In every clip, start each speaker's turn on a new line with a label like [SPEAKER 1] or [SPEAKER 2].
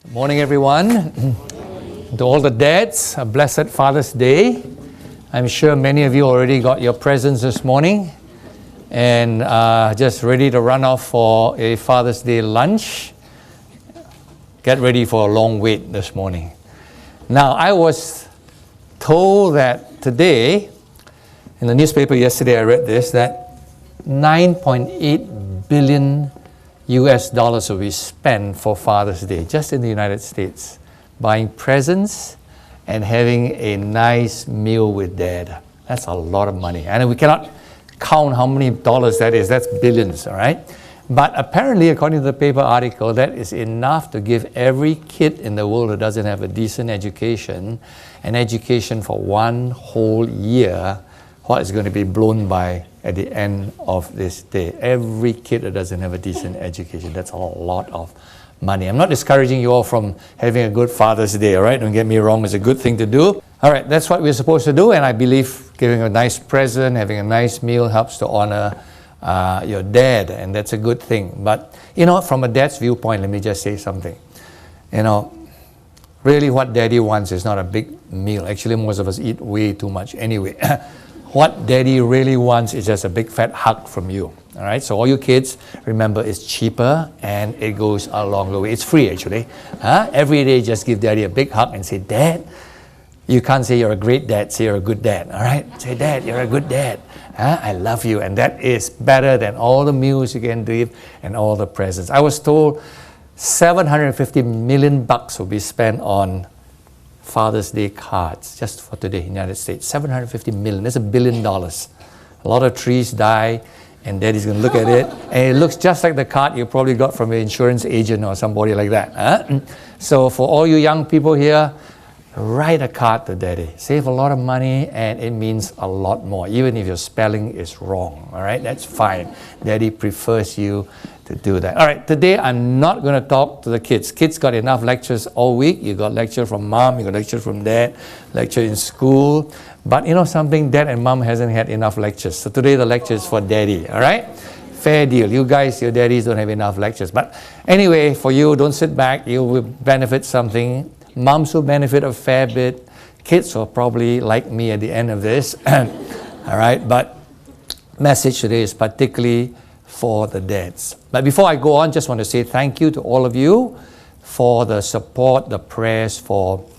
[SPEAKER 1] Good morning, everyone. To all the dads, a blessed Father's Day. I'm sure many of you already got your presents this morning and just ready to run off for a Father's Day lunch. Get ready for a long wait this morning. Now, I was told that today, in the newspaper yesterday I read this, that 9.8 billion US dollars will be spent for Father's Day, just in the United States, buying presents and having a nice meal with Dad. That's a lot of money. And we cannot count how many dollars that is. That's billions, all right? But apparently, according to the paper article, that is enough to give every kid in the world who doesn't have a decent education, an education for one whole year, what is going to be blown by at the end of this day. Every kid that doesn't have a decent education. That's a lot of money. I'm not discouraging you all from having a good Father's Day, all right? Don't get me wrong, it's a good thing to do. All right, that's what we're supposed to do, and I believe giving a nice present, having a nice meal helps to honor your dad, and that's a good thing. But, you know, from a dad's viewpoint, let me just say something. You know, really what Daddy wants is not a big meal. Actually, most of us eat way too much anyway. What Daddy really wants is just a big fat hug from you. All right, so all you kids, remember, it's cheaper and it goes a longer way. It's free, actually. Every day, just give Daddy a big hug and say, Dad. You can't say you're a great dad, say you're a good dad. All right, say, Dad, you're a good dad. I love you. And that is better than all the meals you can give and all the presents. I was told $750 million will be spent on Father's Day cards just for today in the United States. 750 million, that's $1 billion. A lot of trees die and Daddy's going to look at it and it looks just like the card you probably got from an insurance agent or somebody like that. So for all you young people here, write a card to Daddy. Save a lot of money and it means a lot more, even if your spelling is wrong. All right, that's fine. Daddy prefers you to do that. All right, today I'm not going to talk to the kids. Kids got enough lectures all week. You got lecture from Mom, you got lecture from Dad, lecture in school. But you know something, Dad and Mom hasn't had enough lectures. So today the lecture is for Daddy, all right? Fair deal. You guys, your daddies don't have enough lectures. But anyway, for you, don't sit back. You will benefit something. Moms will benefit a fair bit. Kids will probably like me at the end of this. All right, but message today is particularly for the dads. But before I go on, just want to say thank you to all of you for the support, the prayers for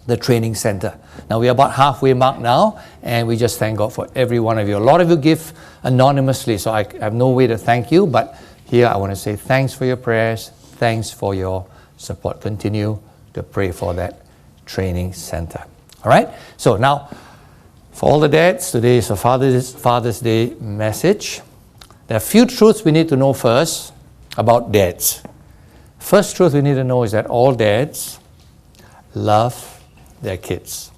[SPEAKER 1] the training center. Now we're about halfway mark now, and we just thank God for every one of you. A lot of you give anonymously, so I have no way to thank you, but here I want to say thanks for your prayers, thanks for your support. Continue to pray for that training center. All right? So now, for all the dads, today is a Father's Day message. There are a few truths we need to know first about dads. First truth we need to know is that all dads love their kids.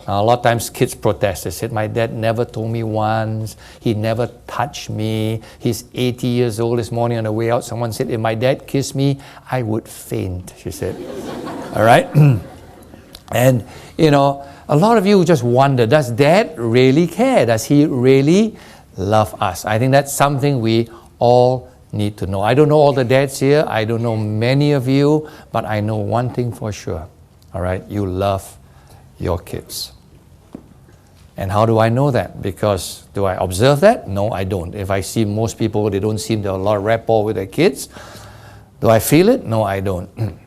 [SPEAKER 1] Now, a lot of times kids protest. They said, my dad never told me once. He never touched me. He's 80 years old. This morning on the way out, someone said, if my dad kissed me, I would faint, she said. All right? And, you know, a lot of you just wonder, does Dad really care? Does he really love us? I think that's something we all need to know. I don't know all the dads here. I don't know many of you, but I know one thing for sure. All right? You love your kids. And how do I know that? Because do I observe that? No, I don't. If I see most people, they don't seem to have a lot of rapport with their kids. Do I feel it? No, I don't.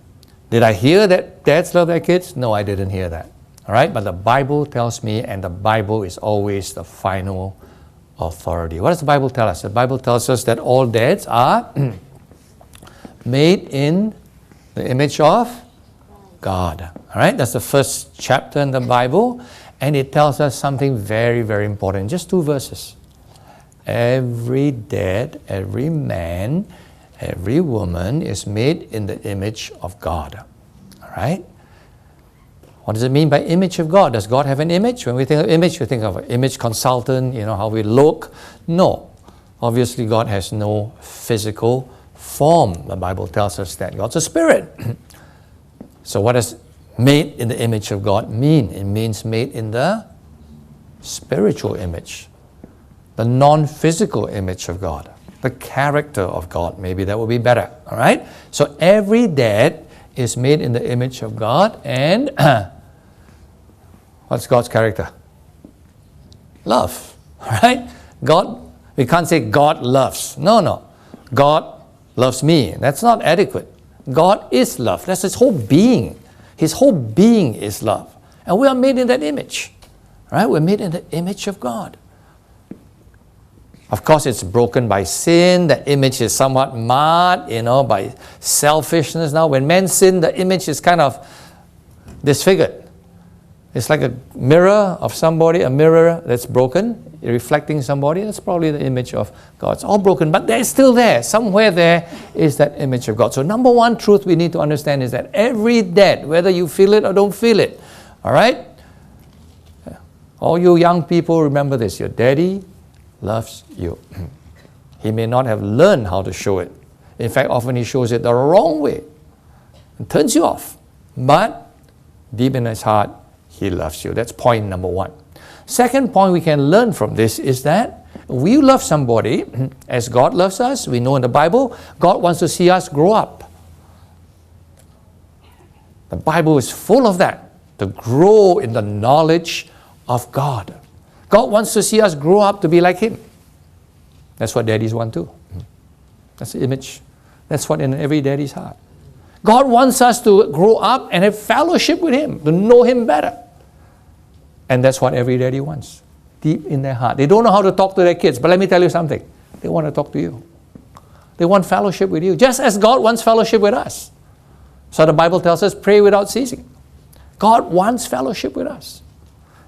[SPEAKER 1] Did I hear that dads love their kids? No, I didn't hear that. All right? But the Bible tells me, and the Bible is always the final authority. What does the Bible tell us? The Bible tells us that all dads are made in the image of God. All right? That's the first chapter in the Bible, and it tells us something very, very important. Just 2 verses. Every dad, every man, every woman is made in the image of God. All right? What does it mean by image of God? Does God have an image? When we think of image, we think of an image consultant, you know, how we look. No. Obviously, God has no physical form. The Bible tells us that God's a spirit. So what does made in the image of God mean? It means made in the spiritual image, the non-physical image of God, the character of God. Maybe that would be better, all right? So every dad is made in the image of God, and what's God's character? Love, right? God, we can't say God loves. No. God loves me. That's not adequate. God is love. That's His whole being. His whole being is love. And we are made in that image, right? We're made in the image of God. Of course, it's broken by sin. The image is somewhat marred, by selfishness. Now, when men sin, the image is kind of disfigured. It's like a mirror of somebody, a mirror that's broken, reflecting somebody. That's probably the image of God. It's all broken, but they're still there. Somewhere there is that image of God. So number one truth we need to understand is that every dad, whether you feel it or don't feel it, all right? All you young people, remember this. Your daddy loves you. He may not have learned how to show it. In fact, often he shows it the wrong way and turns you off. But deep in his heart, he loves you. That's point number one. Second point we can learn from this is that we love somebody as God loves us. We know in the Bible, God wants to see us grow up. The Bible is full of that, to grow in the knowledge of God. God wants to see us grow up to be like Him. That's what daddies want too. That's the image. That's what in every daddy's heart. God wants us to grow up and have fellowship with Him, to know Him better. And that's what every daddy wants, deep in their heart. They don't know how to talk to their kids, but let me tell you something. They want to talk to you. They want fellowship with you, just as God wants fellowship with us. So the Bible tells us, pray without ceasing. God wants fellowship with us.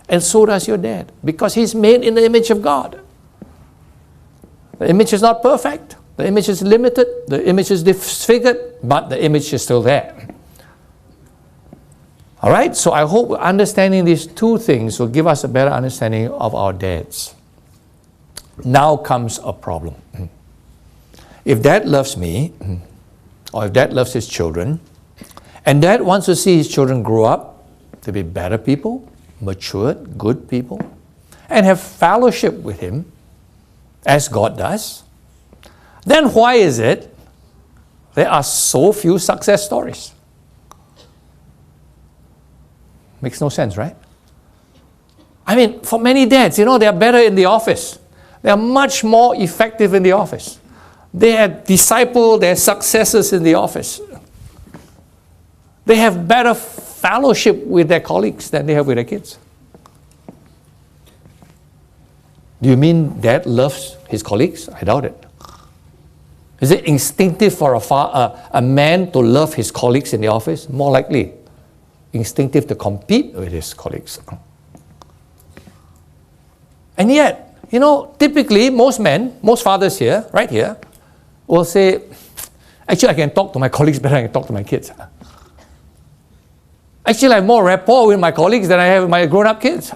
[SPEAKER 1] And so does your dad, because he's made in the image of God. The image is not perfect. The image is limited. The image is disfigured, but the image is still there. All right, so I hope understanding these two things will give us a better understanding of our dads. Now comes a problem. If dad loves me, or if dad loves his children, and dad wants to see his children grow up to be better people, matured, good people, and have fellowship with Him, as God does, then why is it there are so few success stories? Makes no sense, right? I mean, for many dads, they are better in the office. They are much more effective in the office. They have discipled their successors in the office. They have better fellowship with their colleagues than they have with their kids. Do you mean dad loves his colleagues? I doubt it. Is it instinctive for a man to love his colleagues in the office? More likely, instinctive to compete with his colleagues. And yet, typically most men, most fathers here, right here, will say, actually I can talk to my colleagues better than I can talk to my kids. Actually, I have more rapport with my colleagues than I have with my grown-up kids.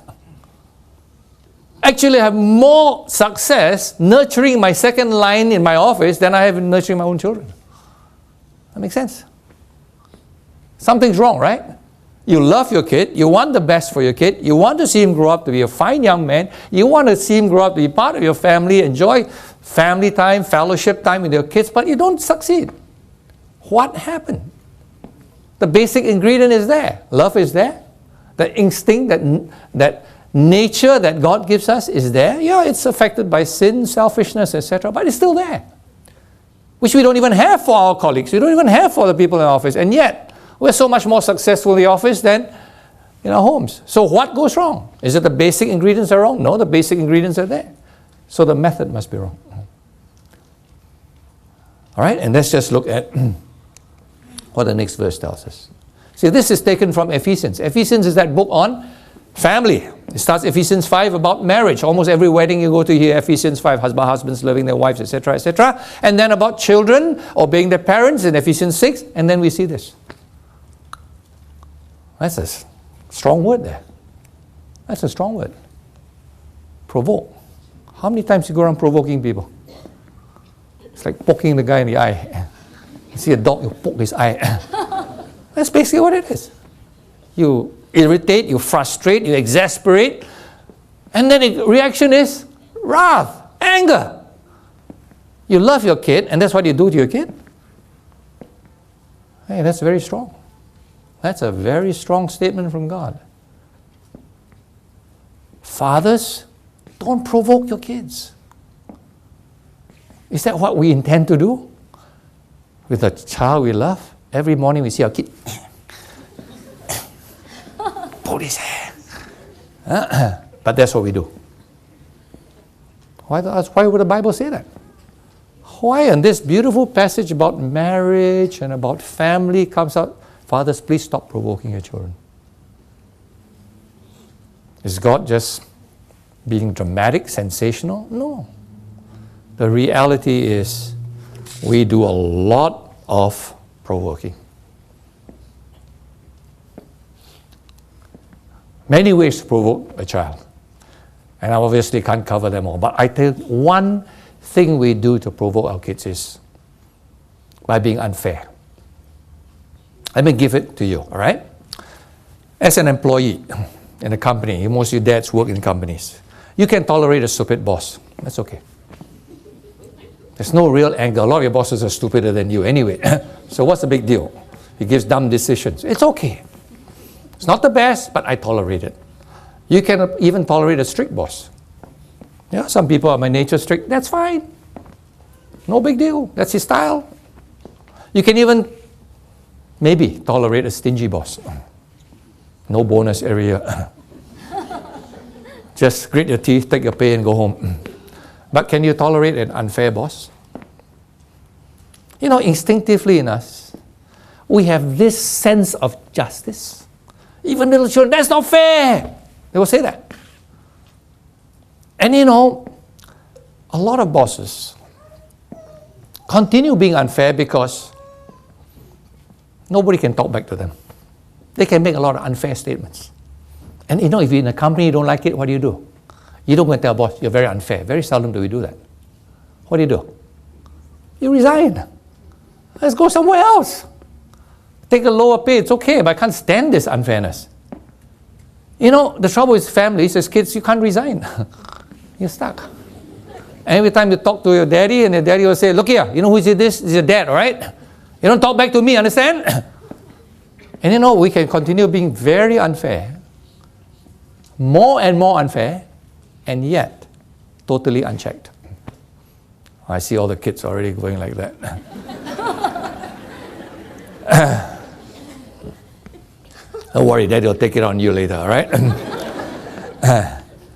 [SPEAKER 1] Actually, I have more success nurturing my second line in my office than I have in nurturing my own children. That makes sense? Something's wrong, right? You love your kid. You want the best for your kid. You want to see him grow up to be a fine young man. You want to see him grow up to be part of your family, enjoy family time, fellowship time with your kids, but you don't succeed. What happened? The basic ingredient is there. Love is there. The instinct, that nature that God gives us is there. Yeah, it's affected by sin, selfishness, etc., but it's still there. Which we don't even have for our colleagues. We don't even have for the people in the office. And yet, we're so much more successful in the office than in our homes. So what goes wrong? Is it the basic ingredients are wrong? No, the basic ingredients are there. So the method must be wrong. All right, and let's just look at what the next verse tells us. See, this is taken from Ephesians. Ephesians is that book on family. It starts Ephesians 5 about marriage. Almost every wedding you go to hear Ephesians 5, husbands loving their wives, etc., etc. And then about children obeying their parents in Ephesians 6. And then we see this. That's a strong word there. That's a strong word. Provoke. How many times you go around provoking people? It's like poking the guy in the eye. You see a dog, you poke his eye. That's basically what it is. You irritate, you frustrate, you exasperate, and then the reaction is wrath, anger. You love your kid, and that's what you do to your kid. Hey, that's very strong. That's a very strong statement from God. Fathers, don't provoke your kids. Is that what we intend to do with the child we love? Every morning we see our kid pull his hair. But that's what we do. Why would the Bible say that? Why in this beautiful passage about marriage and about family comes out, fathers, please stop provoking your children? Is God just being dramatic, sensational? No. The reality is we do a lot of provoking. Many ways to provoke a child. And I obviously can't cover them all. But I tell you, one thing we do to provoke our kids is by being unfair. Let me give it to you, all right? As an employee in a company, most of your dads work in companies, you can tolerate a stupid boss. That's okay. There's no real anger. A lot of your bosses are stupider than you anyway. So what's the big deal? He gives dumb decisions. It's okay. It's not the best, but I tolerate it. You can even tolerate a strict boss. Yeah, some people are by nature strict. That's fine. No big deal. That's his style. You can even maybe tolerate a stingy boss. No bonus every year. Just grit your teeth, take your pay, and go home. But can you tolerate an unfair boss? You know, instinctively in us, we have this sense of justice. Even little children, that's not fair. They will say that. And you know, a lot of bosses continue being unfair because nobody can talk back to them. They can make a lot of unfair statements. And you know, if you're in a company, you don't like it, what do? You don't go and tell boss, you're very unfair. Very seldom do we do that. What do? You resign. Let's go somewhere else. Take a lower pay, it's okay, but I can't stand this unfairness. You know, the trouble with families, as kids, you can't resign. You're stuck. And every time you talk to your daddy, and your daddy will say, look here, you know who is this? This is your dad, all right? You don't talk back to me, understand? And you know, we can continue being very unfair, more and more unfair, and yet totally unchecked. I see all the kids already going like that. Don't worry, Daddy will take it on you later, all right?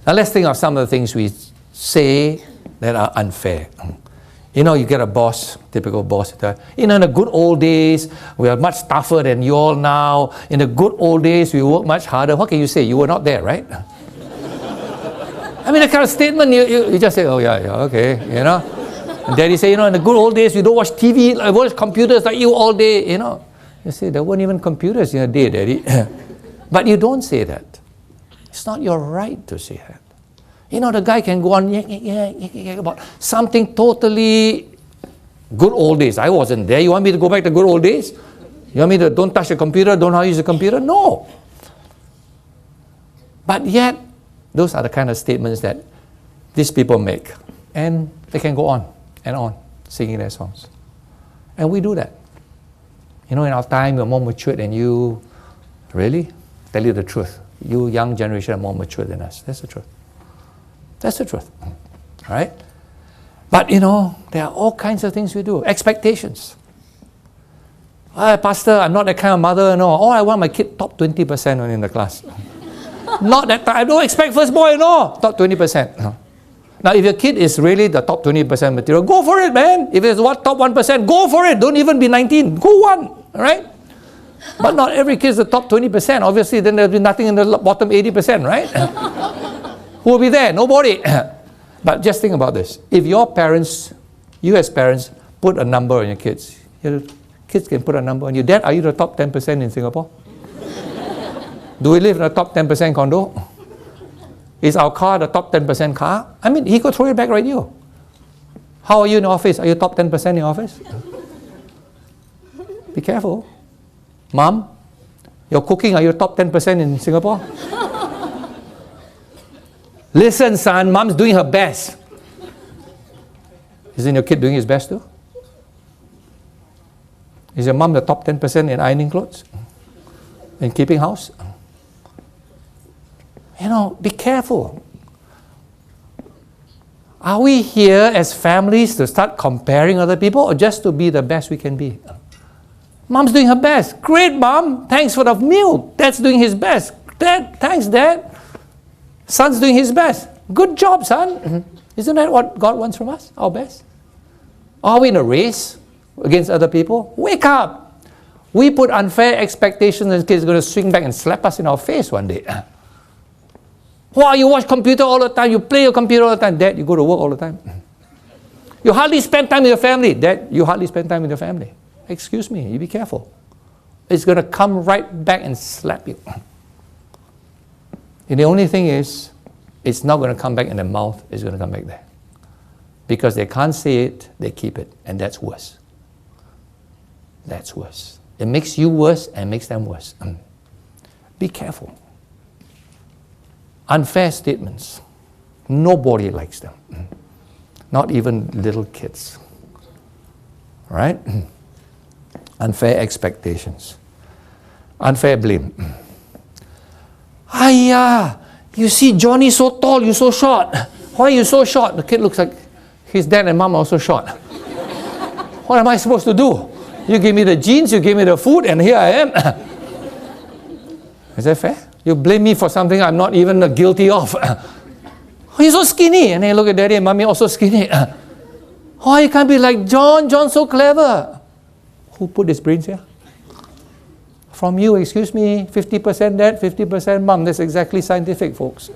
[SPEAKER 1] Now let's think of some of the things we say that are unfair. You know, you get a boss, typical boss. You know, in the good old days, we are much tougher than you all now. In the good old days, we work much harder. What can you say? You were not there, right? I mean, that kind of statement, you just say, oh yeah, okay, you know. And Daddy say, you know, in the good old days, we don't watch TV, I watch computers like you all day, you know. You say, there weren't even computers in a day, Daddy. But you don't say that. It's not your right to say that. You know, the guy can go on about something totally good old days. I wasn't there. You want me to go back to good old days? You want me to don't touch the computer, don't know how to use the computer? No. But yet, those are the kind of statements that these people make. And they can go on and on singing their songs. And we do that. You know, in our time, we're more mature than you. Really? Tell you the truth. You young generation are more mature than us. That's the truth. That's the truth. All right? But, you know, there are all kinds of things we do. Expectations. Pastor, I'm not that kind of mother. No. Oh, I want my kid top 20% in the class. Not that time. I don't expect first boy, no. Top 20%. No. Now, if your kid is really the top 20% material, go for it, man. If it's what top 1%, go for it. Don't even be 19. Go 1. All right? But not every kid is the top 20%. Obviously, then there'll be nothing in the bottom 80%, right? Who will be there? Nobody. But just think about this. If your parents, you as parents, put a number on your kids can put a number on you. Dad, are you the top 10% in Singapore? Do we live in a top 10% condo? Is our car the top 10% car? I mean, he could throw it back right at you. How are you in the office? Are you top 10% in the office? Be careful. Mom, your cooking, are you top 10% in Singapore? Listen, son, mom's doing her best. Isn't your kid doing his best too? Is your mom the top 10% in ironing clothes? in keeping house? You know, be careful. Are we here as families to start comparing other people, or just to be the best we can be? Mom's doing her best. Great, Mom. Thanks for the meal. Dad's doing his best. Dad, thanks, Dad. Son's doing his best. Good job, son. Isn't that what God wants from us? Our best? Are we in a race against other people? Wake up. We put unfair expectations and kids are going to swing back and slap us in our face one day. Wow, you watch computer all the time. You play your computer all the time. Dad, you go to work all the time. You hardly spend time with your family. Dad, you hardly spend time with your family. Excuse me, you be careful. It's going to come right back and slap you. And the only thing is, it's not going to come back in the mouth. It's going to come back there. Because they can't say it, they keep it. And that's worse. That's worse. It makes you worse and makes them worse. Be careful. Unfair statements. Nobody likes them. Not even little kids. Right? Unfair expectations. Unfair blame. Hiya! You see Johnny so tall, you so short. Why are you so short? The kid looks like his dad and mom are also short. What am I supposed to do? You give me the jeans, you give me the food, and here I am. Is that fair? You blame me for something I'm not even guilty of. Oh, you're so skinny. And then look at daddy and mommy also skinny. Oh, you can't be like John. John's so clever. Who put his brains here? From you, excuse me, 50% dad, 50% mom. That's exactly scientific, folks.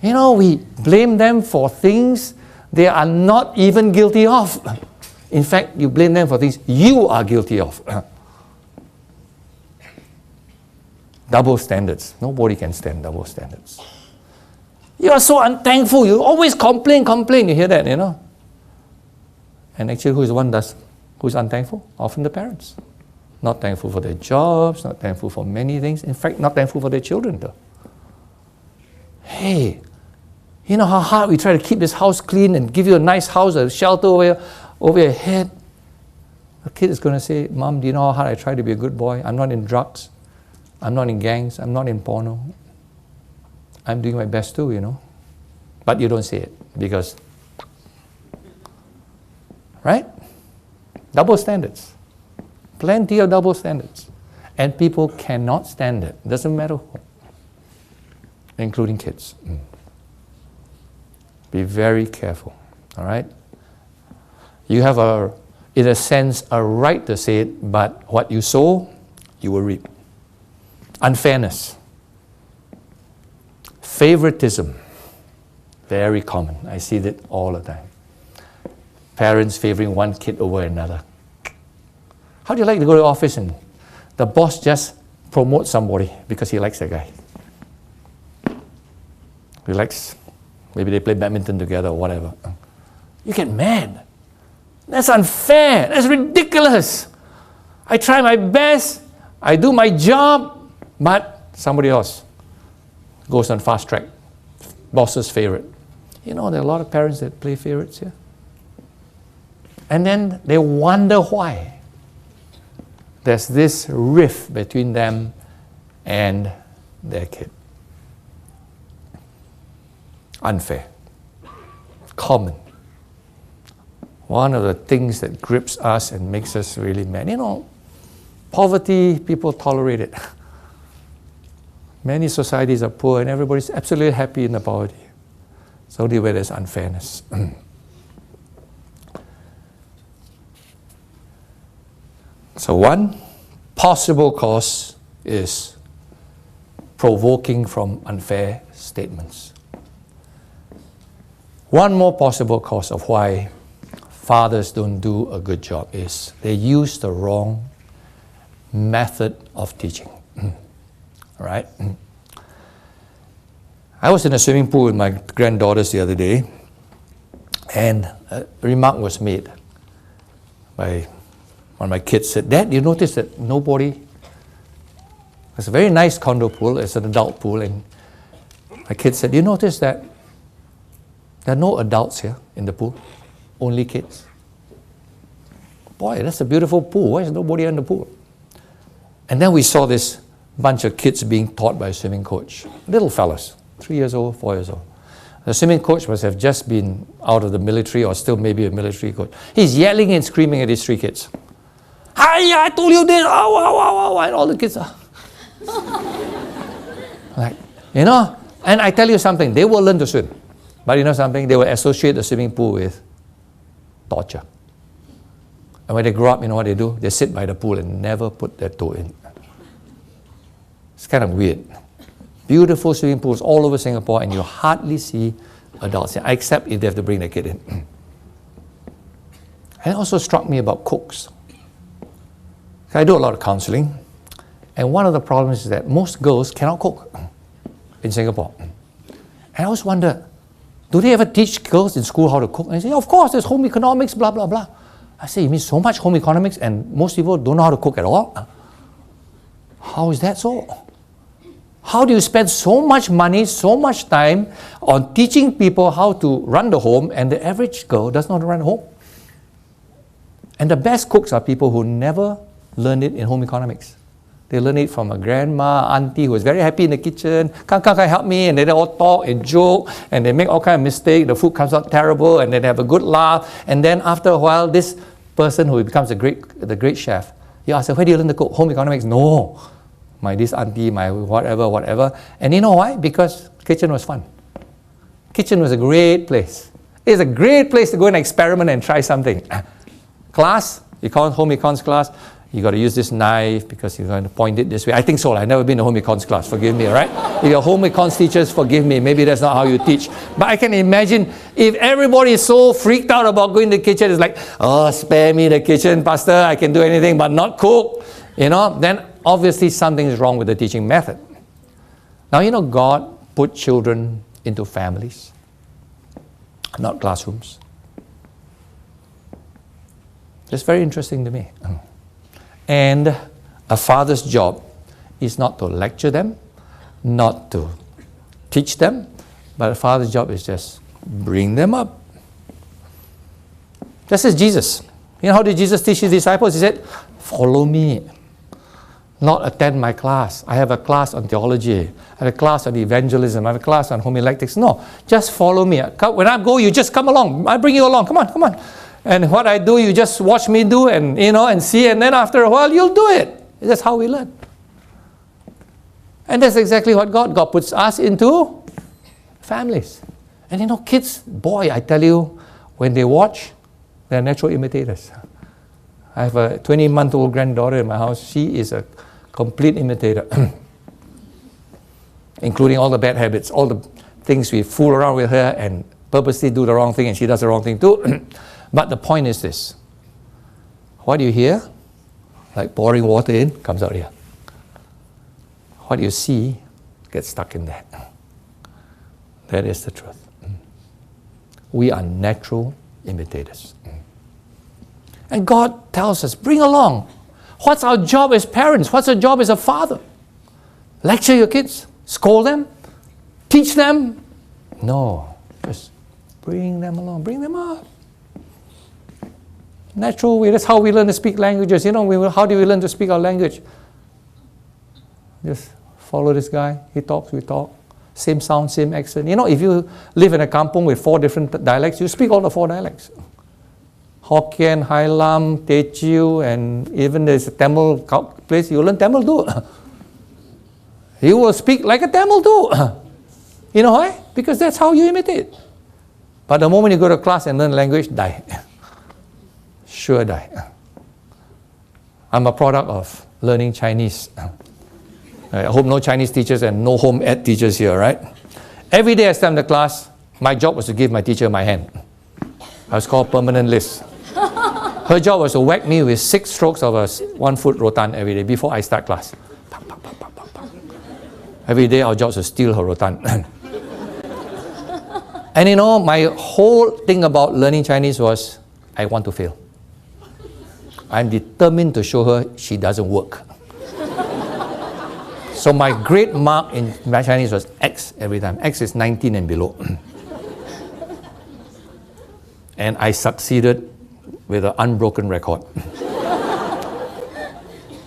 [SPEAKER 1] You know, we blame them for things they are not even guilty of. In fact, you blame them for things you are guilty of. Double standards. Nobody can stand double standards. You are so unthankful. You always complain. You hear that, you know. And actually, who is the one who's unthankful? Often the parents. Not thankful for their jobs, not thankful for many things. In fact, not thankful for their children, though. Hey, you know how hard we try to keep this house clean and give you a nice house, a shelter over your head? A kid is going to say, Mom, do you know how hard I try to be a good boy? I'm not in drugs. I'm not in gangs. I'm not in porno. I'm doing my best too, you know. But you don't say it because, right? Double standards. Plenty of double standards. And people cannot stand it. Doesn't matter who. Including kids. Be very careful. All right? You have, in a sense, a right to say it, but what you sow, you will reap. Unfairness. Favoritism. Very common. I see that all the time. Parents favoring one kid over another. How do you like to go to the office and the boss just promotes somebody because he likes that guy? He likes, maybe they play badminton together or whatever. You get mad. That's unfair. That's ridiculous. I try my best. I do my job, but somebody else goes on fast track. Boss's favorite. You know, there are a lot of parents that play favorites here. And then they wonder why. There's this rift between them and their kid. Unfair. Common. One of the things that grips us and makes us really mad. You know, poverty, people tolerate it. Many societies are poor and everybody's absolutely happy in the poverty. It's only where there's unfairness. So one possible cause is provoking from unfair statements. One more possible cause of why fathers don't do a good job is they use the wrong method of teaching. Right? I was in a swimming pool with my granddaughters the other day, and a remark was made by one of my kids. Said, Dad, you notice that nobody, it's a very nice condo pool, it's an adult pool, and my kid said, you notice that there are no adults here in the pool, only kids. Boy, that's a beautiful pool. Why is nobody in the pool? And then we saw this bunch of kids being taught by a swimming coach. Little fellas, 3 years old, 4 years old. The swimming coach must have just been out of the military or still maybe a military coach. He's yelling and screaming at his 3 kids. Hi, I told you this, and all the kids are like, you know, and I tell you something, they will learn to swim. But you know something, they will associate the swimming pool with torture. And when they grow up, you know what they do? They sit by the pool and never put their toe in. It's kind of weird. Beautiful swimming pools all over Singapore, and you hardly see adults, except if they have to bring their kid in. And it also struck me about cooks. I do a lot of counseling, and one of the problems is that most girls cannot cook in Singapore. And I always wonder, do they ever teach girls in school how to cook? And they say, of course, there's home economics, blah, blah, blah. I say, you mean so much home economics and most people don't know how to cook at all? How is that so? How do you spend so much money, so much time on teaching people how to run the home, and the average girl doesn't know how to run a home? And the best cooks are people who never learned it in home economics. They learn it from a grandma, auntie who is very happy in the kitchen. Come, help me. And they all talk and joke, and they make all kinds of mistakes. The food comes out terrible, and then they have a good laugh. And then after a while, this person who becomes the great chef, you ask her, where do you learn to cook? Home economics? No. My this auntie, my whatever. And you know why? Because kitchen was fun. Kitchen was a great place. It's a great place to go and experiment and try something. Class, home econs class, you got to use this knife because you're going to point it this way. I think so. I've never been to home econs class. Forgive me, all right? If you're home econs teachers, forgive me. Maybe that's not how you teach. But I can imagine if everybody is so freaked out about going to the kitchen, it's like, oh, spare me the kitchen, pastor. I can do anything but not cook. You know, then obviously something is wrong with the teaching method. Now, you know, God put children into families, not classrooms. That's very interesting to me. And a father's job is not to lecture them, not to teach them, but a father's job is just bring them up. Just as Jesus. You know how did Jesus teach his disciples? He said, follow me, not attend my class. I have a class on theology. I have a class on evangelism. I have a class on homiletics. No, just follow me. When I go, you just come along. I bring you along. Come on. And what I do, you just watch me do and, you know, and see, and then after a while, you'll do it. That's how we learn. And that's exactly what God puts us into families. And you know, kids, boy, I tell you, when they watch, they're natural imitators. I have a 20-month-old granddaughter in my house. She is a complete imitator, including all the bad habits, all the things we fool around with her and purposely do the wrong thing, and she does the wrong thing too. But the point is this. What you hear, like pouring water in, comes out here. What you see gets stuck in that. That is the truth. We are natural imitators. And God tells us, bring along. What's our job as parents? What's our job as a father? Lecture your kids? Scold them? Teach them? No. Just bring them along. Bring them up. Natural way. That's how we learn to speak languages. You know, how do we learn to speak our language? Just follow this guy. He talks, we talk. Same sound, same accent. You know, if you live in a kampung with 4 different dialects, you speak all the 4 dialects. Hokkien, Hai Lam, Teochew, and even there's a Tamil place, you learn Tamil too. You will speak like a Tamil too. You know why? Because that's how you imitate. But the moment you go to class and learn language, die. Sure die. I'm a product of learning Chinese. I hope no Chinese teachers and no home ed teachers here, right? Every day I stand in the class, my job was to give my teacher my hand. I was called permanent list. Her job was to whack me with 6 strokes of a 1-foot rotan every day before I start class. Every day our job was to steal her rotan. And you know, my whole thing about learning Chinese was, I want to fail. I'm determined to show her she doesn't work. So my grade mark in my Chinese was X every time. X is 19 and below. And I succeeded with an unbroken record.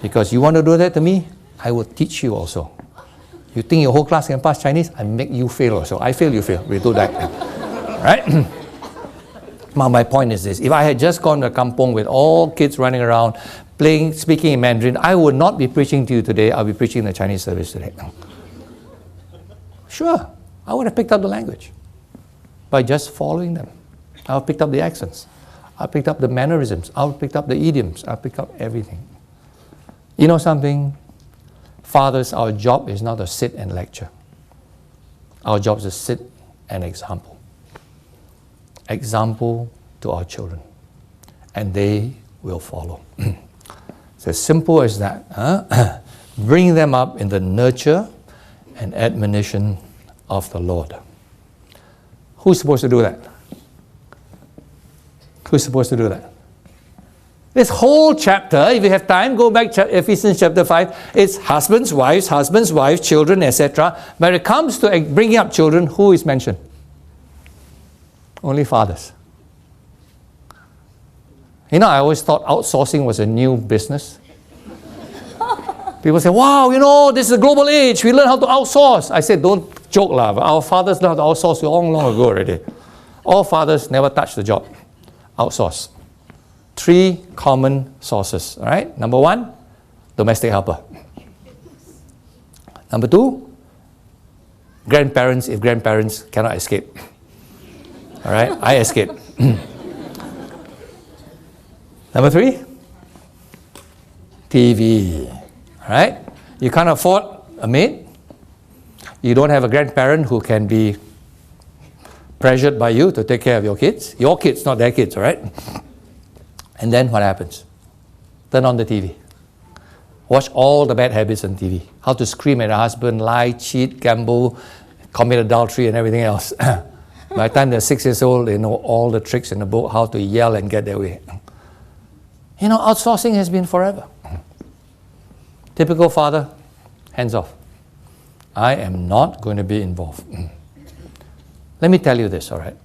[SPEAKER 1] Because you want to do that to me, I will teach you also. You think your whole class can pass Chinese, I make you fail also. I fail, you fail. We do that. Right? Now, my point is this. If I had just gone to a kampong with all kids running around, playing, speaking in Mandarin, I would not be preaching to you today. I'll be preaching the Chinese service today. Sure, I would have picked up the language by just following them. I would have picked up the accents. I picked up the mannerisms. I would have picked up the idioms. I picked up everything. You know something? Fathers, our job is not to sit and lecture. Our job is to sit and example. Example to our children. And they will follow. It's as simple as that. Huh? Bring them up in the nurture and admonition of the Lord. Who's supposed to do that? Who's supposed to do that? This whole chapter, if you have time, go back to Ephesians chapter 5. It's husbands, wives, children, etc. But it comes to bringing up children, who is mentioned? Only fathers. You know, I always thought outsourcing was a new business. People say, wow, you know, this is a global age. We learn how to outsource. I said, don't joke, lah. Our fathers learned how to outsource long ago already. All fathers never touch the job. Outsource. 3 common sources. All right? Number 1, domestic helper. Number 2, grandparents, if grandparents cannot escape. All right? I escape. Number 3, TV. All right? You can't afford a maid. You don't have a grandparent who can be pressured by you to take care of your kids. Your kids, not their kids, all right? And then what happens? Turn on the TV. Watch all the bad habits on TV. How to scream at a husband, lie, cheat, gamble, commit adultery, and everything else. By the time they're 6 years old, they know all the tricks in the book, how to yell and get their way. You know, outsourcing has been forever. Typical father, hands off. I am not going to be involved. Let me tell you this, all right?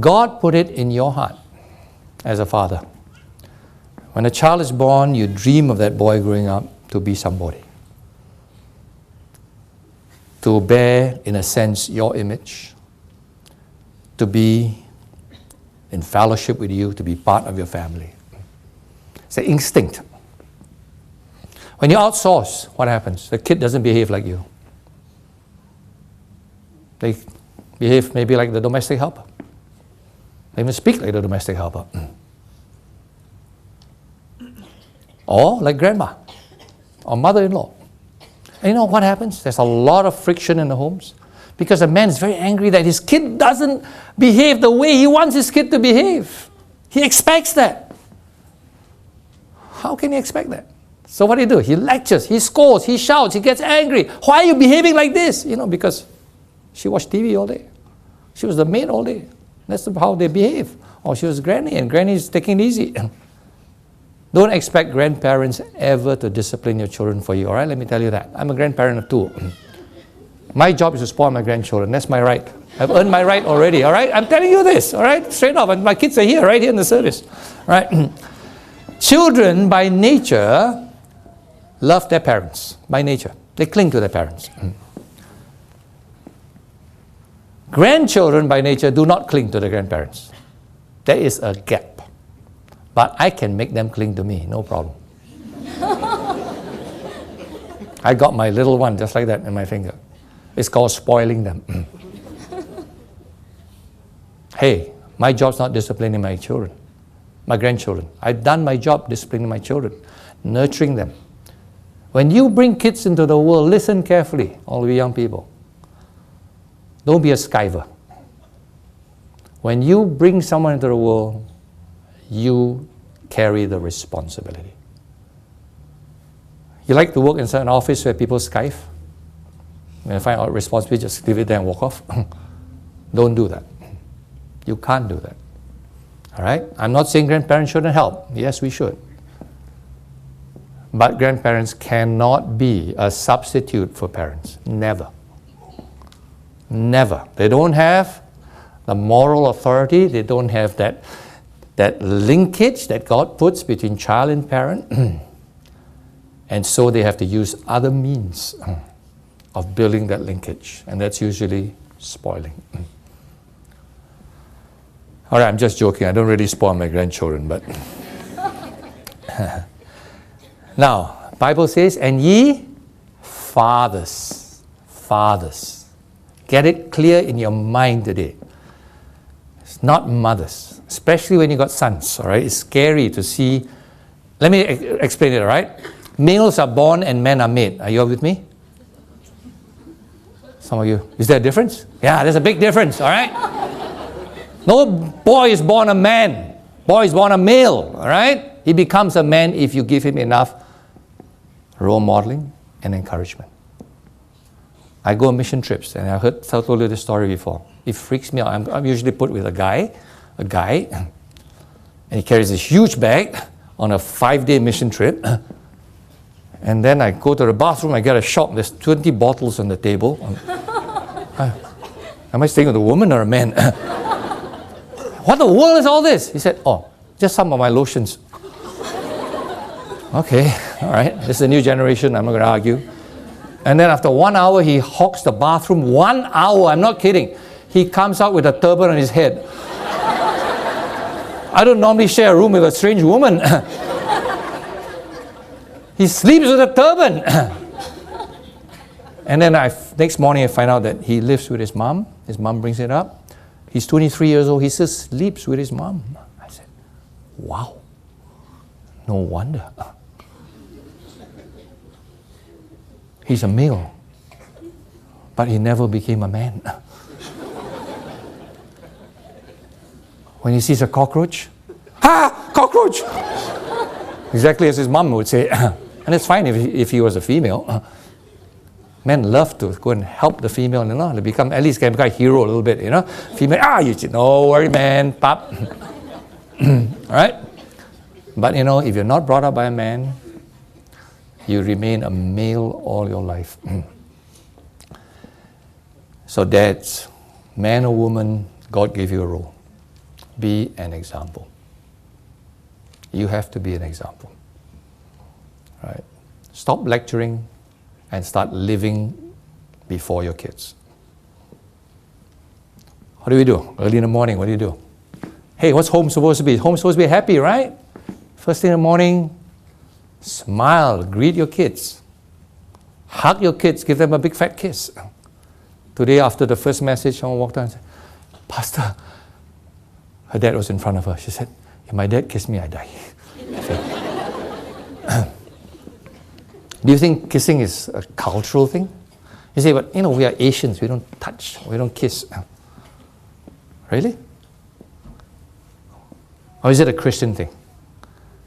[SPEAKER 1] God put it in your heart as a father. When a child is born, you dream of that boy growing up to be somebody. To bear, in a sense, your image. To be in fellowship with you, to be part of your family. It's an instinct. When you outsource, what happens? The kid doesn't behave like you. They behave maybe like the domestic helper. They even speak like the domestic helper. Or like grandma or mother-in-law. And you know what happens? There's a lot of friction in the homes because a man is very angry that his kid doesn't behave the way he wants his kid to behave. He expects that. How can he expect that? So what do? He lectures, he scolds, he shouts, he gets angry. Why are you behaving like this? You know, because she watched TV all day. She was the maid all day. That's how they behave. Or she was granny, and granny is taking it easy. Don't expect grandparents ever to discipline your children for you, all right? Let me tell you that. I'm a grandparent of 2. My job is to spoil my grandchildren. That's my right. I've earned my right already, all right? I'm telling you this, all right? Straight off. And my kids are here, right here in the service, all right? Children, by nature, love their parents. By nature. They cling to their parents. Grandchildren, by nature, do not cling to their grandparents. There is a gap. But I can make them cling to me, no problem. I got my little one just like that in my finger. It's called spoiling them. Hey, my job's not disciplining my children, my grandchildren. I've done my job disciplining my children, nurturing them. When you bring kids into the world, listen carefully, all you young people. Don't be a skiver. When you bring someone into the world, you carry the responsibility. You like to work inside an office where people skive? When you find out responsibility, just leave it there and walk off. Don't do that. You can't do that. All right? I'm not saying grandparents shouldn't help. Yes, we should. But grandparents cannot be a substitute for parents. Never. Never. They don't have the moral authority. They don't have that linkage that God puts between child and parent. And so they have to use other means of building that linkage. And that's usually spoiling. All right, I'm just joking. I don't really spoil my grandchildren, but... Now, Bible says, and ye fathers. Fathers. Get it clear in your mind today. It's not mothers. Especially when you got sons, all right? It's scary to see... Let me explain it, all right? Males are born and men are made. Are you all with me? Some of you. Is there a difference? Yeah, there's a big difference, all right? No boy is born a man. Boy is born a male, all right? He becomes a man if you give him enough role modeling and encouragement. I go on mission trips, and I told you this story before. It freaks me out. I'm usually put with a guy, and he carries this huge bag on a 5-day mission trip. And then I go to the bathroom, I get a shock. There's 20 bottles on the table. Am I staying with a woman or a man? What the world is all this? He said, oh, just some of my lotions. Okay, all right. This is a new generation. I'm not going to argue. And then after 1 hour, he hogs the bathroom. 1 hour, I'm not kidding. He comes out with a turban on his head. I don't normally share a room with a strange woman. He sleeps with a turban. And then next morning I find out that he lives with his mom. His mom brings it up. He's 23 years old. He still sleeps with his mom. I said, wow. No wonder. He's a male. But he never became a man. When he sees a cockroach, ah, cockroach! Exactly as his mom would say. And it's fine if he was a female. Men love to go and help the female, you know, they at least can become a hero a little bit, you know. Female, you say, no worry, man, pop. All right? But, you know, if you're not brought up by a man, you remain a male all your life. So dads, man or woman, God gave you a role. Be an example. You have to be an example. Right? Stop lecturing and start living before your kids. What do we do? Early in the morning, what do you do? Hey, what's home supposed to be? Home's supposed to be happy, right? First thing in the morning, smile, greet your kids. Hug your kids, give them a big fat kiss. Today, after the first message, someone walked down and said, Pastor, her dad was in front of her. She said, if my dad kissed me, I die. Do you think kissing is a cultural thing? You say, but you know, we are Asians, we don't touch, we don't kiss. Really? Or is it a Christian thing?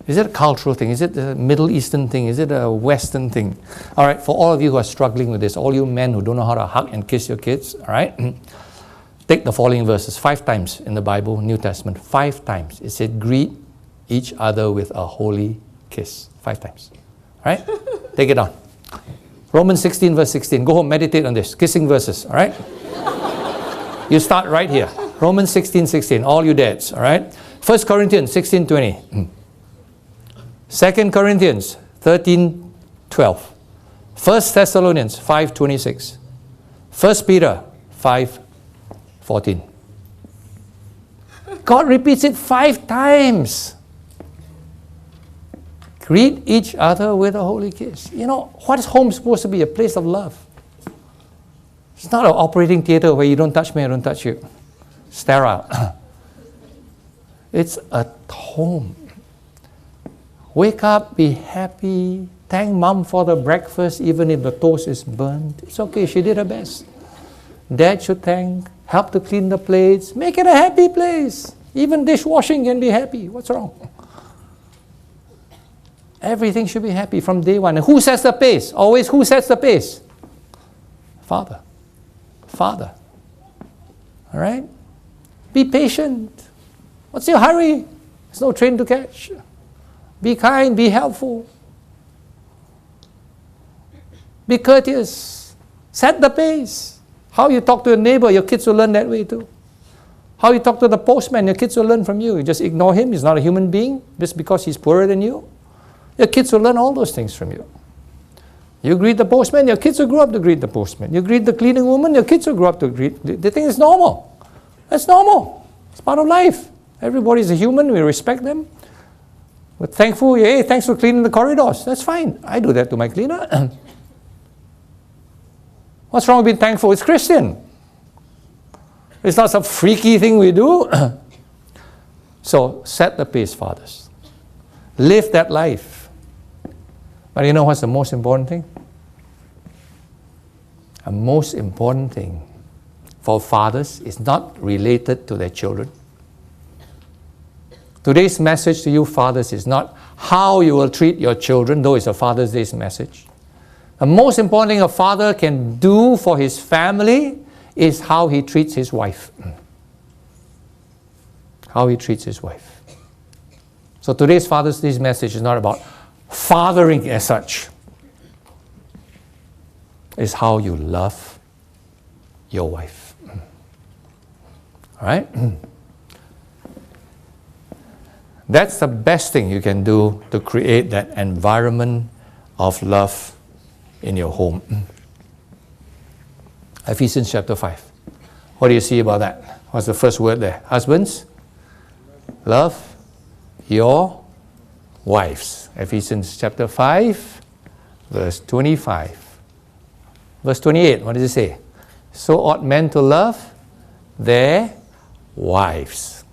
[SPEAKER 1] Is it a cultural thing? Is it a Middle Eastern thing? Is it a Western thing? All right, for all of you who are struggling with this, all you men who don't know how to hug and kiss your kids, all right, take the following verses. 5 times in the Bible, New Testament, 5 times. It said, greet each other with a holy kiss. 5 times. All right? Take it on. Romans 16, verse 16. Go home, meditate on this. Kissing verses, all right? You start right here. Romans 16, 16. All you dads, all right? 1 Corinthians 16, 20. 2 Corinthians 13, 12. 1 Thessalonians 5, 26. 1 Peter 5, 14. God repeats it 5 times. Greet each other with a holy kiss. You know, what is home supposed to be? A place of love. It's not an operating theater where you don't touch me, I don't touch you. Sterile. It's a home. Wake up, be happy, thank mom for the breakfast, even if the toast is burnt. It's okay, she did her best. Dad should thank, help to clean the plates, make it a happy place. Even dishwashing can be happy. What's wrong? Everything should be happy from day one. And who sets the pace? Always who sets the pace? Father. Father. All right? Be patient. What's your hurry? There's no train to catch. Be kind, be helpful. Be courteous. Set the pace. How you talk to your neighbor, your kids will learn that way too. How you talk to the postman, your kids will learn from you. You just ignore him, he's not a human being, just because he's poorer than you. Your kids will learn all those things from you. You greet the postman, your kids will grow up to greet the postman. You greet the cleaning woman, your kids will grow up to greet. They think it's normal. That's normal. It's part of life. Everybody's a human. We respect them. We're thankful. Hey, thanks for cleaning the corridors. That's fine. I do that to my cleaner. What's wrong with being thankful? It's Christian. It's not some freaky thing we do. So set the pace, fathers. Live that life. But you know what's the most important thing? The most important thing for fathers is not related to their children. Today's message to you fathers is not how you will treat your children, though it's a Father's Day's message. The most important thing a father can do for his family is how he treats his wife. How he treats his wife. So today's Father's Day's message is not about fathering as such. It's how you love your wife. All right? That's the best thing you can do to create that environment of love in your home. Ephesians chapter 5. What do you see about that? What's the first word there? Husbands, love your wives. Ephesians chapter 5, verse 25. Verse 28, what does it say? So ought men to love their wives.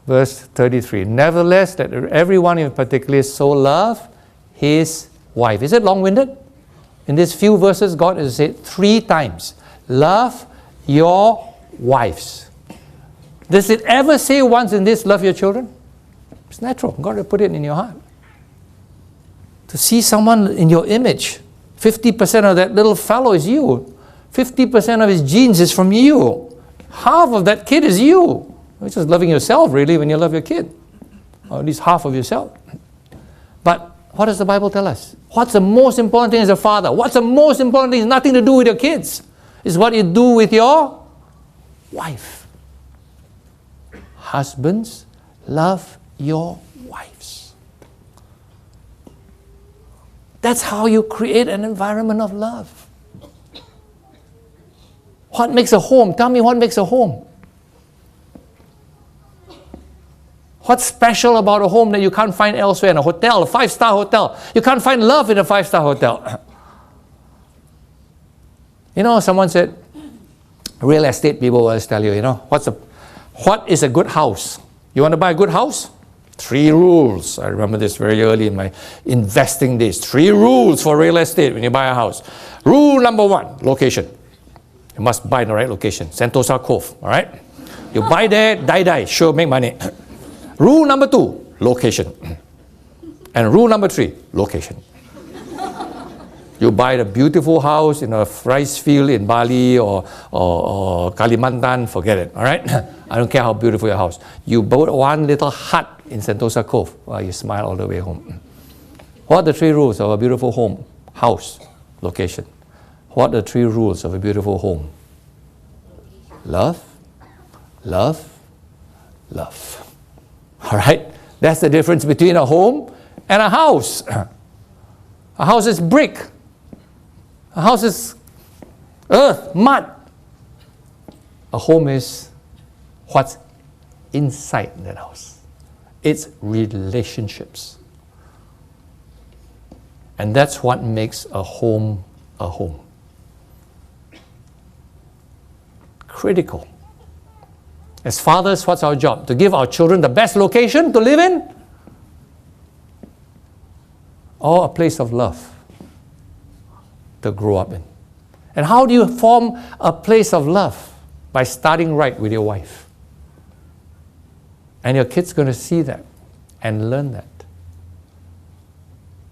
[SPEAKER 1] Verse 33, nevertheless, that everyone in particular so love his wife. Is it long-winded? In these few verses, God has said 3 times, love your wives. Does it ever say once in this, love your children? It's natural. God will put it in your heart. To see someone in your image, 50% of that little fellow is you. 50% of his genes is from you. Half of that kid is you. It's just loving yourself, really, when you love your kid. Or at least half of yourself. But what does the Bible tell us? What's the most important thing as a father? What's the most important thing? It's nothing to do with your kids. It's what you do with your wife. Husbands, love your wives. That's how you create an environment of love. What makes a home? Tell me what makes a home. What's special about a home that you can't find elsewhere? In a hotel, a 5-star hotel. You can't find love in a 5-star hotel. You know, someone said, real estate people will always tell you, you know, what is a good house? You want to buy a good house? 3 rules. I remember this very early in my investing days. 3 rules for real estate when you buy a house. Rule number 1, location. You must buy in the right location. Sentosa Cove, all right? You buy there, die, sure make money. Rule number 2, location. And rule number 3, location. You buy a beautiful house in a rice field in Bali or Kalimantan, forget it, all right? I don't care how beautiful your house. You build one little hut in Sentosa Cove, well, you smile all the way home. What are the 3 rules of a beautiful home? House, location. What are the 3 rules of a beautiful home? Love, love, love. All right? That's the difference between a home and a house. A house is brick. A house is earth, mud. A home is what's inside that house. It's relationships. And that's what makes a home a home. Critical. As fathers, what's our job? To give our children the best location to live in? Or a place of love to grow up in? And how do you form a place of love? By starting right with your wife. And your kid's going to see that and learn that.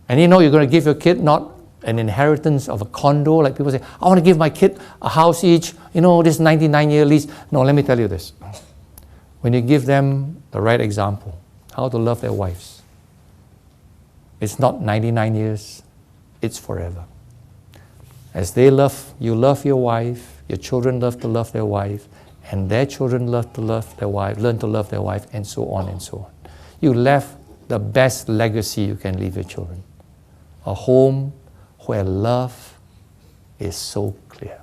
[SPEAKER 1] And you know you're going to give your kid not an inheritance of a condo, like people say, I want to give my kid a house each, you know, this 99-year lease. No, let me tell you this. When you give them the right example, how to love their wives, it's not 99 years, it's forever. As they love, you love your wife, your children love to love their wife, and their children love to love their wife, learn to love their wife, and so on and so on. You left the best legacy you can leave your children. A home where love is so clear.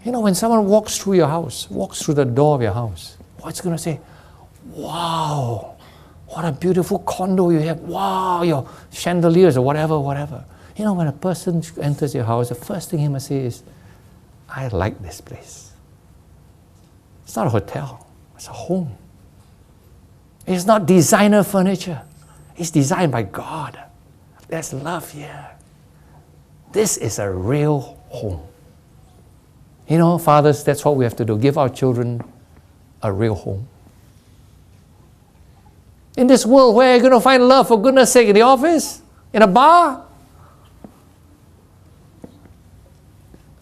[SPEAKER 1] You know, when someone walks through your house, walks through the door of your house, what's going to say? Wow, what a beautiful condo you have. Wow, your chandeliers or whatever, whatever. You know, when a person enters your house, the first thing he must say is, I like this place. It's not a hotel, it's a home. It's not designer furniture. It's designed by God. There's love here. This is a real home. You know, fathers, that's what we have to do. Give our children a real home. In this world, where are you going to find love, for goodness sake? In the office? In a bar?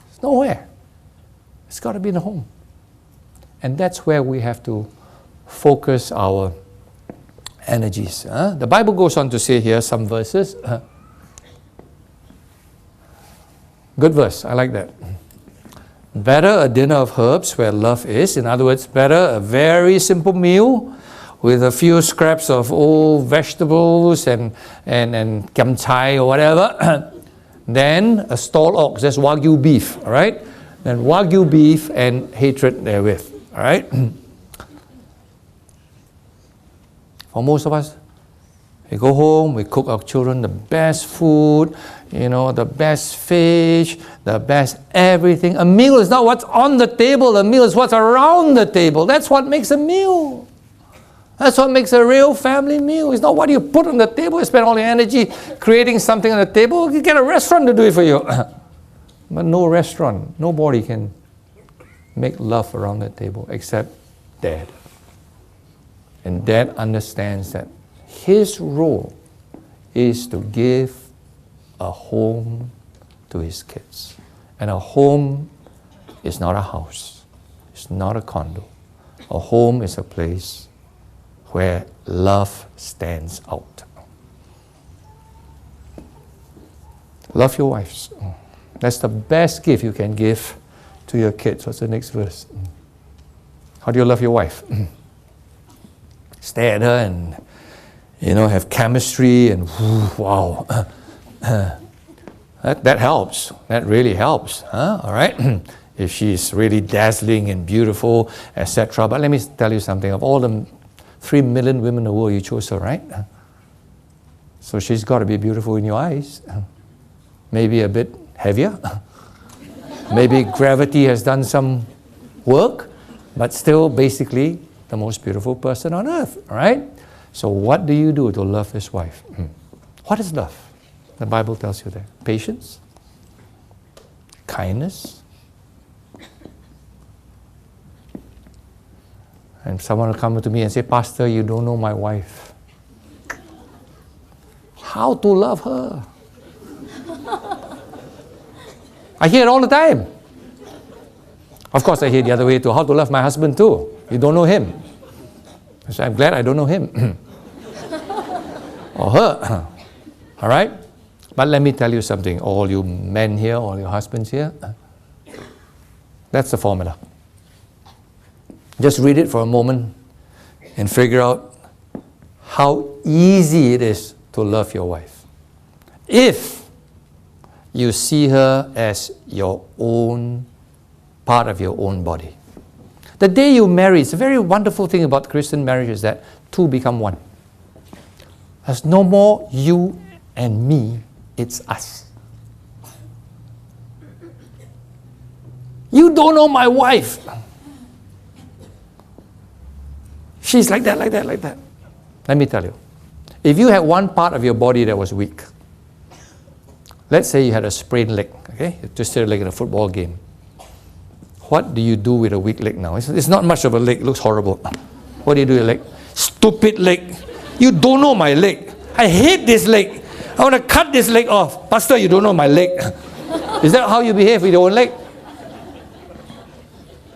[SPEAKER 1] It's nowhere. It's got to be in the home. And that's where we have to focus our energies. The Bible goes on to say here some verses. Good verse, I like that. Better a dinner of herbs where love is. In other words, better a very simple meal with a few scraps of old vegetables and kiam chai or whatever, than a stalled ox. That's Wagyu beef, all right? Then Wagyu beef and hatred therewith, all right? For most of us, we go home, we cook our children the best food, you know, the best fish, the best everything. A meal is not what's on the table, a meal is what's around the table. That's what makes a meal. That's what makes a real family meal. It's not what you put on the table. You spend all your energy creating something on the table. You get a restaurant to do it for you. But no restaurant, nobody can make love around the table except Dad. And Dad understands that his role is to give a home to his kids. And a home is not a house. It's not a condo. A home is a place where love stands out. Love your wives. That's the best gift you can give to your kids. What's the next verse? How do you love your wife? Stare at her and, you know, have chemistry and wow. That helps. That really helps. All right? If she's really dazzling and beautiful, etc. But let me tell you something. Of all the 3 million women in the world, you chose her, right? So she's got to be beautiful in your eyes. Maybe a bit heavier. Maybe gravity has done some work, but still basically the most beautiful person on earth, all right? So what do you do to love his wife? What is love? The Bible tells you that. Patience, kindness. And someone will come to me and say, Pastor, you don't know my wife. How to love her? I hear it all the time. Of course, I hear the other way too. How to love my husband too. You don't know him. So I'm glad I don't know him. Or her. All right? But let me tell you something. All you men here, all your husbands here, that's the formula. Just read it for a moment and figure out how easy it is to love your wife. If you see her as your own, part of your own body. The day you marry, it's a very wonderful thing about Christian marriage is that two become one. There's no more you and me, it's us. You don't know my wife. She's like that, like that, like that. Let me tell you. If you had one part of your body that was weak, let's say you had a sprained leg, okay? You twisted a leg in a football game. What do you do with a weak leg now? It's not much of a leg, it looks horrible. What do you do with a leg? Stupid leg. You don't know my leg. I hate this leg. I want to cut this leg off. Pastor, you don't know my leg. Is that how you behave with your own leg?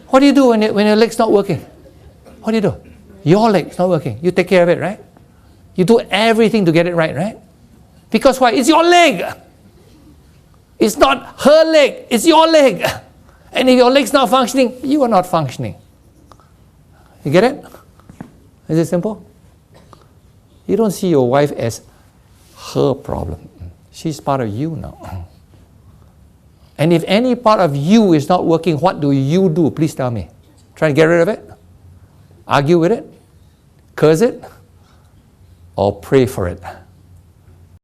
[SPEAKER 1] What do you do when your leg's not working? What do you do? Your leg's not working. You take care of it, right? You do everything to get it right, right? Because why? It's your leg. It's not her leg. It's your leg. And if your leg's not functioning, you are not functioning. You get it? Is it simple? You don't see your wife as her problem. She's part of you now. And if any part of you is not working, what do you do? Please tell me. Try to get rid of it? Argue with it? Curse it? Or pray for it?